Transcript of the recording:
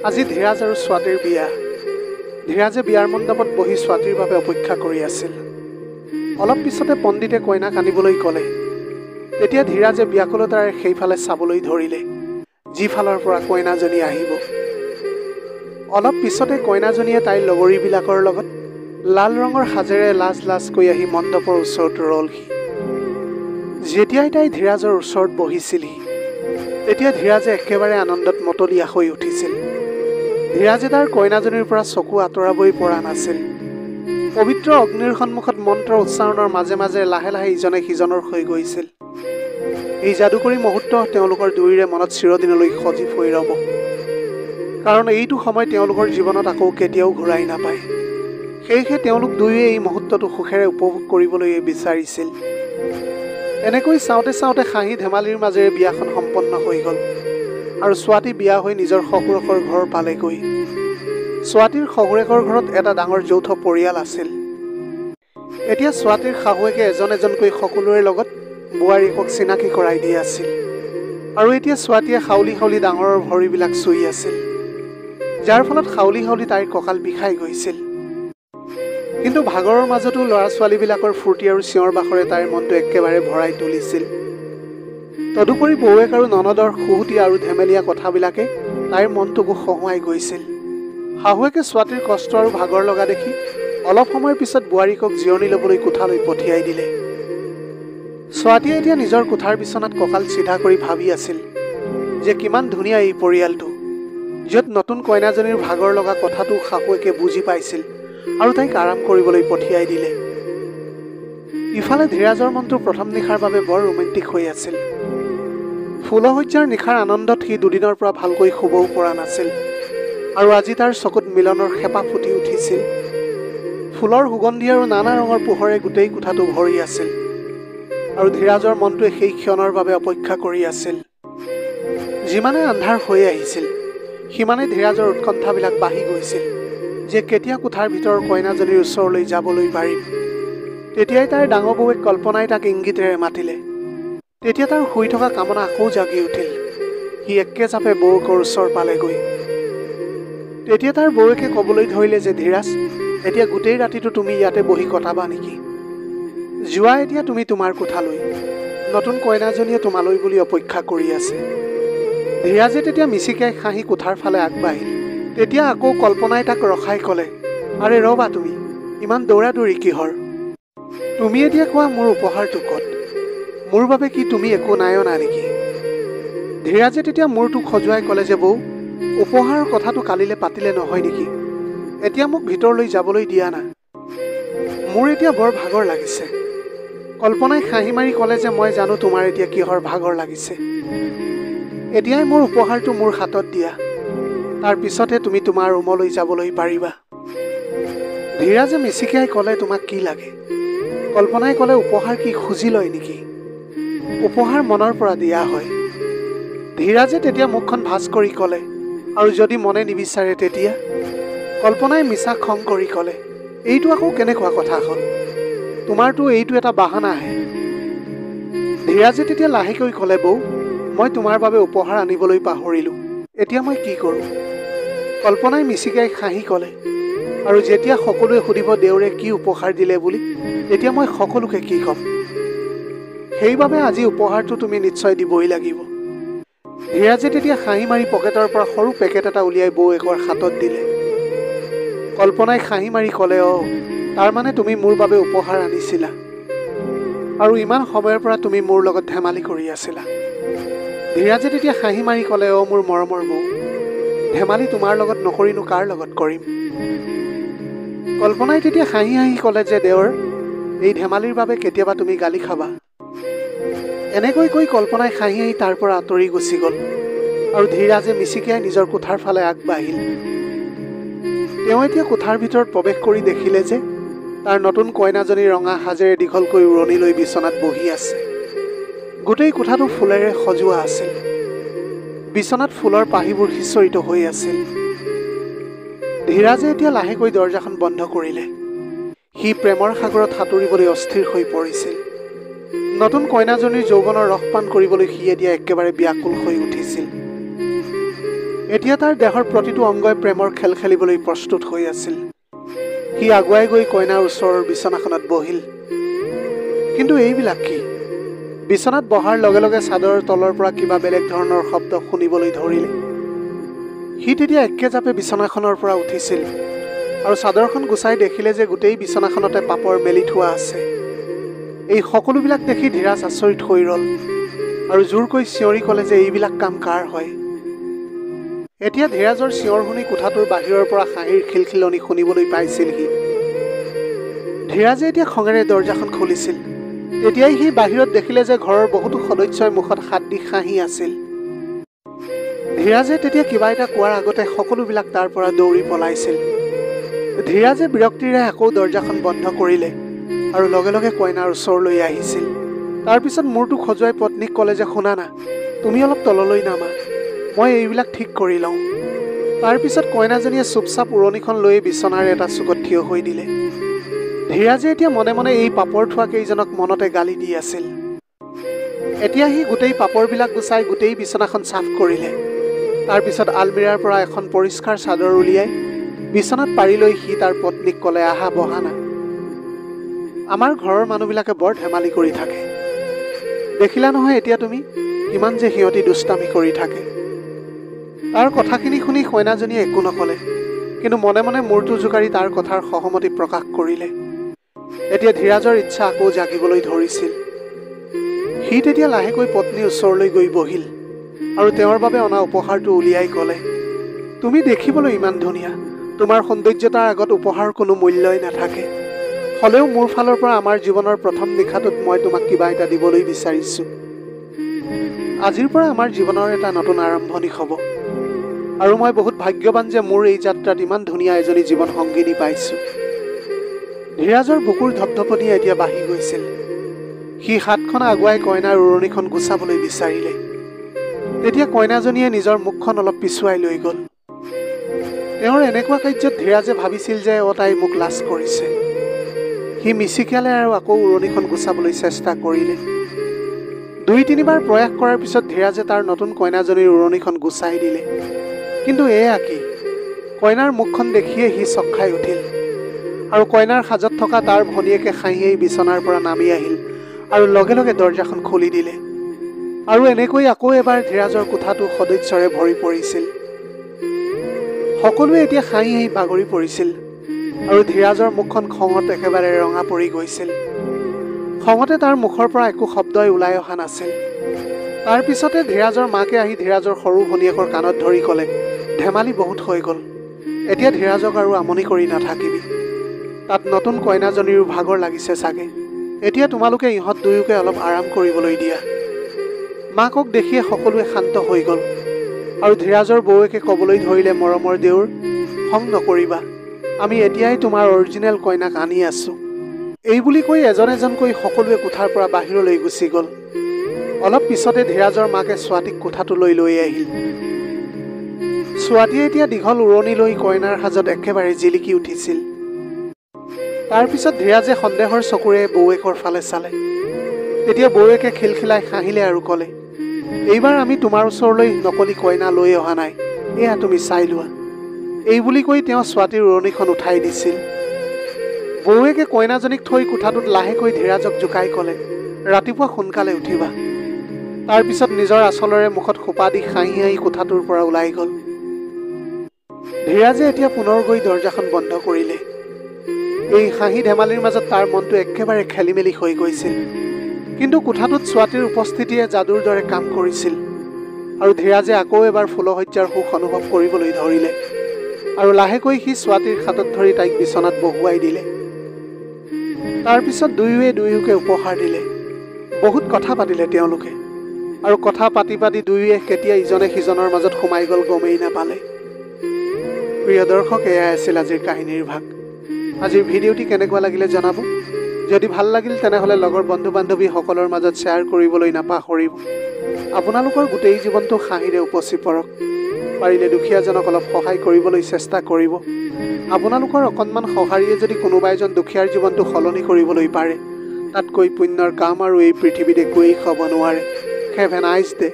আজি ধীৰাজ আৰু স্বাতীৰ বিয়া। ধীৰাজে বিয়াৰ মণ্ডপত বহি স্বাতীৰ বাবে অপেক্ষা কৰি আছিল। অলপ পিছতে পণ্ডিতে কইনাক আনিবলৈ ক'লে। তেতিয়া ধীৰাজে ব্যাকুলতাৰে সেইফালে চাবলৈ ধৰিলে, যিফালৰ পৰা কইনাজনী আহিব। অলপ পিছতে কইনাজনীয়ে তাইৰ লগৰীবিলাকৰ লগত লাল ৰঙৰ সাজেৰে লাজ লাজকৈ আহি মণ্ডপৰ ওচৰত ৰলহি। যেতিয়াই তাই ধীৰাজৰ ওচৰত বহিছিলহি, তেতিয়া ধীৰাজে একেবাৰে আনন্দত মতলীয়া হৈ উঠিছিল। ধীৰাজে তাৰ কইনাজনীৰ পৰা চকু আঁতৰাবই পৰা নাছিল। পবিত্ৰ অগ্নিৰ সন্মুখত মন্ত্ৰ উচ্চাৰণৰ মাজে মাজে লাহে লাহে ইজনে সিজনৰ হৈ গৈছিল। এই যাদুকৰী মুহূৰ্ত তেওঁলোকৰ দুয়োৰে মনত চিৰদিনলৈ সজীৱ হৈ ৰ'ব, কাৰণ এইটো সময় তেওঁলোকৰ জীৱনত আকৌ কেতিয়াও ঘূৰাই নাপায়। সেয়েহে তেওঁলোক দুয়োৱে এই মুহূৰ্তটো সুখেৰে উপভোগ কৰিবলৈ বিচাৰিছিল। এনেকৈ চাওঁতে চাওঁতে হাঁহি ধেমালিৰ মাজেৰে বিয়াখন সম্পন্ন হৈ গ'ল আৰু স্বাতী বিয়া হৈ নিজৰ শহুৰেকৰ ঘৰ পালেগৈ। স্বাতীৰ শহুৰেকৰ ঘৰত এটা ডাঙৰ যৌথ পৰিয়াল আছিল। এতিয়া স্বাতীৰ শাহুৱেকে এজন এজনকৈ সকলোৰে লগত বোৱাৰীয়েকক চিনাকি কৰাই দি আছিল, আৰু এতিয়া স্বাতীয়ে হাউলি হাউলি ডাঙৰৰ ভৰিবিলাক চুই আছিল, যাৰ ফলত হাউলি হাউলি তাইৰ কঁকাল বিষাই গৈছিল। কিন্তু ভাগৰৰ মাজতো ল'ৰা ছোৱালীবিলাকৰ ফূৰ্তি আৰু চিঞৰ বাখৰে তাইৰ মনটো একেবাৰে ভৰাই তুলিছিল। তদুপৰি বৌৱেক আৰু ননদৰ খুহুতি আৰু ধেমেলীয়া কথাবিলাকে তাইৰ মনটোকো হহুৱাই গৈছিল। শাহুৱেকে স্বাতীৰ কষ্ট আৰু ভাগৰ লগা দেখি অলপ সময়ৰ পিছত বোৱাৰীকক জিৰণি ল'বলৈ কোঠালৈ পঠিয়াই দিলে। স্বাতীয়ে এতিয়া নিজৰ কোঠাৰ বিচনাত কঁকাল চিধা কৰি ভাবি আছিল যে কিমান ধুনীয়া এই পৰিয়ালটো, য'ত নতুন কইনাজনীৰ ভাগৰ লগা কথাটো শাহুৱেকে বুজি পাইছিল আৰু তাইক আৰাম কৰিবলৈ পঠিয়াই দিলে। ইফালে ধীৰাজৰ মনটো প্ৰথম নিশাৰ বাবে বৰ ৰোমেণ্টিক হৈ আছিল। ফুলশয্যাৰ নিশাৰ আনন্দত সি দুদিনৰ পৰা ভালকৈ শুবও পৰা নাছিল, আৰু আজি তাৰ চকুত মিলনৰ হেঁপাহ ফুটি উঠিছিল। ফুলৰ সুগন্ধি আৰু নানা ৰঙৰ পোহৰে গোটেই কোঠাটো ভৰি আছিল, আৰু ধীৰাজৰ মনটোৱে সেই ক্ষণৰ বাবে অপেক্ষা কৰি আছিল। যিমানে আন্ধাৰ হৈ আহিছিল, সিমানে ধীৰাজৰ উৎকণ্ঠাবিলাক বাঢ়ি গৈছিল যে কেতিয়া কোঠাৰ ভিতৰৰ কইনাজনীৰ ওচৰলৈ যাবলৈ পাৰিম। তেতিয়াই তাইৰ ডাঙৰ বৌৱেক কল্পনাই তাক ইংগিতেৰে মাতিলে। তেতিয়া তাৰ শুই থকা কামনা আকৌ জাগি উঠিল। সি একেজাপে বৌৱেকৰ ওচৰ পালেগৈ। তেতিয়া তাৰ বৌৱেকে ক'বলৈ ধৰিলে যে ধীৰাজ, এতিয়া গোটেই ৰাতিটো তুমি ইয়াতে বহি কটাবা নেকি? যোৱা এতিয়া তুমি তোমাৰ কোঠালৈ, নতুন কইনাজনীয়ে তোমালৈ বুলি অপেক্ষা কৰি আছে। ধীৰাজে তেতিয়া মিচিকাই হাঁহি কোঠাৰ ফালে আগবাঢ়িল। তেতিয়া আকৌ কল্পনাই তাক ৰখাই ক'লে, আৰে ৰ'বা, তুমি ইমান দৌৰা দৌৰি কিহৰ? তুমি এতিয়া কোৱা মোৰ উপহাৰটো ক'ত? মোৰ বাবে কি তুমি একো নাই অনা নেকি? ধীৰাজে তেতিয়া মূৰটো খজুৱাই ক'লে যে বৌ, উপহাৰৰ কথাটো কালিলে পাতিলে নহয় নেকি? এতিয়া মোক ভিতৰলৈ যাবলৈ দিয়া না, মোৰ এতিয়া বৰ ভাগৰ লাগিছে। কল্পনাই হাঁহি মাৰি ক'লে যে মই জানো তোমাৰ এতিয়া কিহৰ ভাগৰ লাগিছে। এতিয়াই মোৰ উপহাৰটো মোৰ হাতত দিয়া, তাৰ পিছতহে তুমি তোমাৰ ৰুমলৈ যাবলৈ পাৰিবা। ধীৰাজে মিচিকিয়াই ক'লে, তোমাক কি লাগে? কল্পনাই ক'লে, উপহাৰ কি খুজি লয় নেকি? উপহাৰ মনৰ পৰা দিয়া হয়। ধীৰাজে তেতিয়া মুখখন ভাঁজ কৰি ক'লে, আৰু যদি মনে নিবিচাৰে তেতিয়া? কল্পনাই মিছা খং কৰি ক'লে, এইটো আকৌ কেনেকুৱা কথা হ'ল? তোমাৰতো এইটো এটা বাহানাহে। ধীৰাজে তেতিয়া লাহেকৈ ক'লে, বৌ, মই তোমাৰ বাবে উপহাৰ আনিবলৈ পাহৰিলোঁ, এতিয়া মই কি কৰোঁ? কল্পনাই মিচিকাই হাঁহি ক'লে, আৰু যেতিয়া সকলোৱে সুধিব দেউৰে কি উপহাৰ দিলে বুলি, তেতিয়া মই সকলোকে কি ক'ম? সেইবাবে আজি উপহাৰটো তুমি নিশ্চয় দিবই লাগিব। ধীৰাজে তেতিয়া হাঁহি মাৰি পকেটৰ পৰা সৰু পেকেট এটা উলিয়াই বৌৱেকৰ হাতত দিলে। কল্পনাই হাঁহি মাৰি ক'লে, তাৰমানে তুমি মোৰ বাবে উপহাৰ আনিছিলা, আৰু ইমান সময়ৰ পৰা তুমি মোৰ লগত ধেমালি কৰি আছিলা। ধীৰাজে তেতিয়া হাঁহি মাৰি ক'লে, মোৰ মৰমৰ বৌ, ধেমালি তোমাৰ লগত নকৰিনো কাৰ লগত কৰিম? কল্পনাই তেতিয়া হাঁহি হাঁহি ক'লে যে দেওৰ, এই ধেমালিৰ বাবে কেতিয়াবা তুমি গালি খাবা। এনেকৈ কৈ কল্পনাই হাঁহি হাঁহি তাৰ পৰা আঁতৰি গুচি গ'ল, আৰু ধীৰাজে মিচিকিয়াই নিজৰ কোঠাৰ ফালে আগবাঢ়িল। তেওঁ এতিয়া কোঠাৰ ভিতৰত প্ৰৱেশ কৰি দেখিলে যে তাৰ নতুন কইনাজনী ৰঙা সাজেৰে দীঘলকৈ উৰণি লৈ বিচনাত বহি আছে। গোটেই কোঠাটো ফুলেৰে সজোৱা আছিল। বিচনাত ফুলৰ পাহিবোৰ সিঁচৰিত হৈ আছিল। ধীৰাজে এতিয়া লাহেকৈ দৰজাখন বন্ধ কৰিলে। সি প্ৰেমৰ সাগৰত সাঁতুৰিবলৈ অস্থিৰ হৈ পৰিছিল। নতুন কইনাজনীৰ যৌৱনৰ ৰস পান কৰিবলৈ সি এতিয়া একেবাৰে ব্যাকুল হৈ উঠিছিল। এতিয়া তাৰ দেহৰ প্ৰতিটো অংগই প্ৰেমৰ খেল খেলিবলৈ প্ৰস্তুত হৈ আছিল। সি আগুৱাই গৈ কইনাৰ ওচৰৰ বিচনাখনত বহিল। কিন্তু এইবিলাক কি? বিচনাত বহাৰ লগে লগে চাদৰৰ তলৰ পৰা কিবা বেলেগ ধৰণৰ শব্দ শুনিবলৈ ধৰিলে। সি তেতিয়া একেজাপে বিচনাখনৰ পৰা উঠিছিল আৰু চাদৰখন গুচাই দেখিলে যে গোটেই বিচনাখনতে পাপৰ মেলি থোৱা আছে। এই সকলোবিলাক দেখি ধীৰাজ আচৰিত হৈ ৰ'ল আৰু জোৰকৈ চিঞৰি ক'লে যে এইবিলাক কাম কাৰ হয়। এতিয়া ধীৰাজৰ চিঞৰ শুনি কোঠাটোৰ বাহিৰৰ পৰা হাঁহিৰ খিলখিলনি শুনিবলৈ পাইছিল সি। ধীৰাজে এতিয়া খঙেৰে দৰজাখন খুলিছিল। তেতিয়াই সি বাহিৰত দেখিলে যে ঘৰৰ বহুতো সদস্যই মুখত হাত দি হাঁহি আছিল। ধীৰাজে তেতিয়া কিবা এটা কোৱাৰ আগতে সকলোবিলাক তাৰ পৰা দৌৰি পলাইছিল। ধীৰাজে বিৰক্তিৰে আকৌ দৰজাখন বন্ধ কৰিলে আৰু লগে লগে কইনাৰ ওচৰলৈ আহিছিল। তাৰপিছত মূৰটো খজুৱাই পত্নীক ক'লে যে শুনা না, তুমি অলপ তললৈ নামা, মই এইবিলাক ঠিক কৰি লওঁ। তাৰপিছত কইনাজনীয়ে চুপচাপ উৰণিখন লৈ বিচনাৰ এটা চুকত থিয় হৈ দিলে। ধীৰাজে এতিয়া মনে মনে এই পাপৰ থোৱা কেইজনক মনতে গালি দি আছিল। এতিয়া সি গোটেই পাপৰবিলাক গুচাই গোটেই বিচনাখন চাফ কৰিলে। তাৰপিছত আলমিৰাৰ পৰা এখন পৰিষ্কাৰ চাদৰ উলিয়াই বিচনাত পাৰি লৈ সি তাৰ পত্নীক ক'লে, আহা বহা না, আমাৰ ঘৰৰ মানুহবিলাকে বৰ ধেমালি কৰি থাকে। দেখিলা নহয় এতিয়া তুমি কিমান যে সিহঁতি দুষ্টামি কৰি থাকে। তাৰ কথাখিনি শুনি কইনাজনীয়ে একো নক'লে, কিন্তু মনে মনে মূৰটো জোকাৰি তাৰ কথাৰ সহমতি প্ৰকাশ কৰিলে। এতিয়া ধীৰাজৰ ইচ্ছা আকৌ জাগিবলৈ ধৰিছিল। সি তেতিয়া লাহেকৈ পত্নীৰ ওচৰলৈ গৈ বহিল আৰু তেওঁৰ বাবে অনা উপহাৰটো উলিয়াই ক'লে, তুমি দেখিবলৈ ইমান ধুনীয়া, তোমাৰ সৌন্দৰ্যতাৰ আগত উপহাৰ কোনো মূল্যই নাথাকে। হ'লেও মোৰ ফালৰ পৰা আমাৰ জীৱনৰ প্ৰথম নিশাটোত মই তোমাক কিবা এটা দিবলৈ বিচাৰিছোঁ। আজিৰ পৰা আমাৰ জীৱনৰ এটা নতুন আৰম্ভণি হ'ব আৰু মই বহুত ভাগ্যৱান যে মোৰ এই যাত্ৰাত ইমান ধুনীয়া এজনী জীৱন সংগিনী পাইছোঁ। ধীৰাজৰ বুকুৰ ধপধপনি এতিয়া বাঢ়ি গৈছিল। সি হাতখন আগুৱাই কইনাৰ উৰণিখন গুচাবলৈ বিচাৰিলে। তেতিয়া কইনাজনীয়ে নিজৰ মুখখন অলপ পিছুৱাই লৈ গ'ল। তেওঁৰ এনেকুৱা কাৰ্যত ধীৰাজে ভাবিছিল যে তাই মোক লাজ কৰিছে। সি মিচিকিয়ালে আৰু আকৌ উৰণিখন গুচাবলৈ চেষ্টা কৰিলে। ২-৩বাৰ প্ৰয়াস কৰাৰ পিছত ধীৰাজে তাৰ নতুন কইনাজনীৰ উৰণিখন গুচাই দিলে। কিন্তু এয়া কি? কইনাৰ মুখখন দেখিয়ে সি চক খাই উঠিল আৰু কইনাৰ সাজত থকা তাৰ ভনীয়েকে হাঁহিয়েই বিচনাৰ পৰা নামি আহিল আৰু লগে লগে দৰজাখন খুলি দিলে। আৰু এনেকৈ আকৌ এবাৰ ধীৰাজৰ কোঠাটো সদস্যৰে ভৰি পৰিছিল। সকলোৱে এতিয়া হাঁহি হাঁহি বাগৰি পৰিছিল আৰু ধীৰাজৰ মুখখন খঙত একেবাৰে ৰঙা পৰি গৈছিল। খঙতে তাৰ মুখৰ পৰা একো শব্দই ওলাই অহা নাছিল। তাৰ পিছতে ধীৰাজৰ মাকে আহি ধীৰাজৰ সৰু ভনীয়েকৰ কাণত ধৰি ক'লে, ধেমালি বহুত হৈ গ'ল, এতিয়া ধীৰাজক আৰু আমনি কৰি নাথাকিবি। তাত নতুন কইনাজনীৰো ভাগৰ লাগিছে চাগে, এতিয়া তোমালোকে ইহঁত দুয়োকে অলপ আৰাম কৰিবলৈ দিয়া। মাকক দেখিয়ে সকলোৱে শান্ত হৈ গ'ল আৰু ধীৰাজৰ বৌয়েকে ক'বলৈ ধৰিলে, মৰমৰ দেউৰ, খং নকৰিবা, আমি এতিয়াই তোমাৰ অৰিজিনেল কইনাক আনি আছোঁ। এই বুলি কৈ এজন এজনকৈ সকলোৱে কোঠাৰ পৰা বাহিৰলৈ গুচি গ'ল। অলপ পিছতে ধীৰাজৰ মাকে ছোৱালীক কোঠাটোলৈ লৈ আহিল। ছোৱালীয়ে এতিয়া দীঘল উৰণি লৈ কইনাৰ সাজত একেবাৰে জিলিকি উঠিছিল। তাৰপিছত ধীৰাজে সন্দেহৰ চকুৰে বৌয়েকৰ ফালে চালে। তেতিয়া বৌয়েকে খিলখিলাই হাঁহিলে আৰু ক'লে, এইবাৰ আমি তোমাৰ ওচৰলৈ নকলি কইনা লৈ অহা নাই, এয়া তুমি চাই লোৱা। এই বুলি কৈ তেওঁ ছোৱালীৰ উৰণিখন উঠাই দিছিল। বৌয়েকে কইনাজনীক থৈ কোঠাটোত লাহেকৈ ধীৰাজক জোকাই ক'লে, ৰাতিপুৱা সোনকালে উঠিবা। তাৰপিছত নিজৰ আঁচলেৰে মুখত সোপা দি হাঁহি হাঁহি কোঠাটোৰ পৰা ওলাই গ'ল। ধীৰাজে এতিয়া পুনৰ গৈ দৰজাখন বন্ধ কৰিলে। এই হাঁহি ধেমালিৰ মাজত তাৰ মনটো একেবাৰে খেলি মেলি হৈ গৈছিল। কিন্তু কোঠাটোত ছোৱালীৰ উপস্থিতিয়ে যাদুৰ দৰে কাম কৰিছিল আৰু ধীৰাজে আকৌ এবাৰ ফুলশয্যাৰ সুখ অনুভৱ কৰিবলৈ ধৰিলে আৰু লাহেকৈ সি ছোৱালীৰ হাতত ধৰি তাইক বিচনাত বহুৱাই দিলে। তাৰপিছত দুয়োৱে দুয়োকে উপহাৰ দিলে। বহুত কথা পাতিলে তেওঁলোকে আৰু কথা পাতি পাতি দুয়োৱে কেতিয়া ইজনে সিজনৰ মাজত সোমাই গ'ল গমেই নাপালে। প্ৰিয় দৰ্শক, এয়াই আছিল আজিৰ কাহিনীৰ ভাগ। আজিৰ ভিডিঅ'টি কেনেকুৱা লাগিলে জনাব। যদি ভাল লাগিল তেনেহ'লে লগৰ বন্ধু বান্ধৱীসকলৰ মাজত শ্বেয়াৰ কৰিবলৈ নাপাহৰিব। আপোনালোকৰ গোটেই জীৱনটো হাঁহিৰে উপচি পৰক। পাৰিলে দুখীয়াজনক অলপ সহায় কৰিবলৈ চেষ্টা কৰিব। আপোনালোকৰ অকণমান সঁহাৰিয়ে যদি কোনোবা এজন দুখীয়াৰ জীৱনটো সলনি কৰিবলৈ পাৰে, তাতকৈ পুণ্যৰ কাম আৰু এই পৃথিৱীত একোৱেই হ'ব নোৱাৰে। Have a nice day.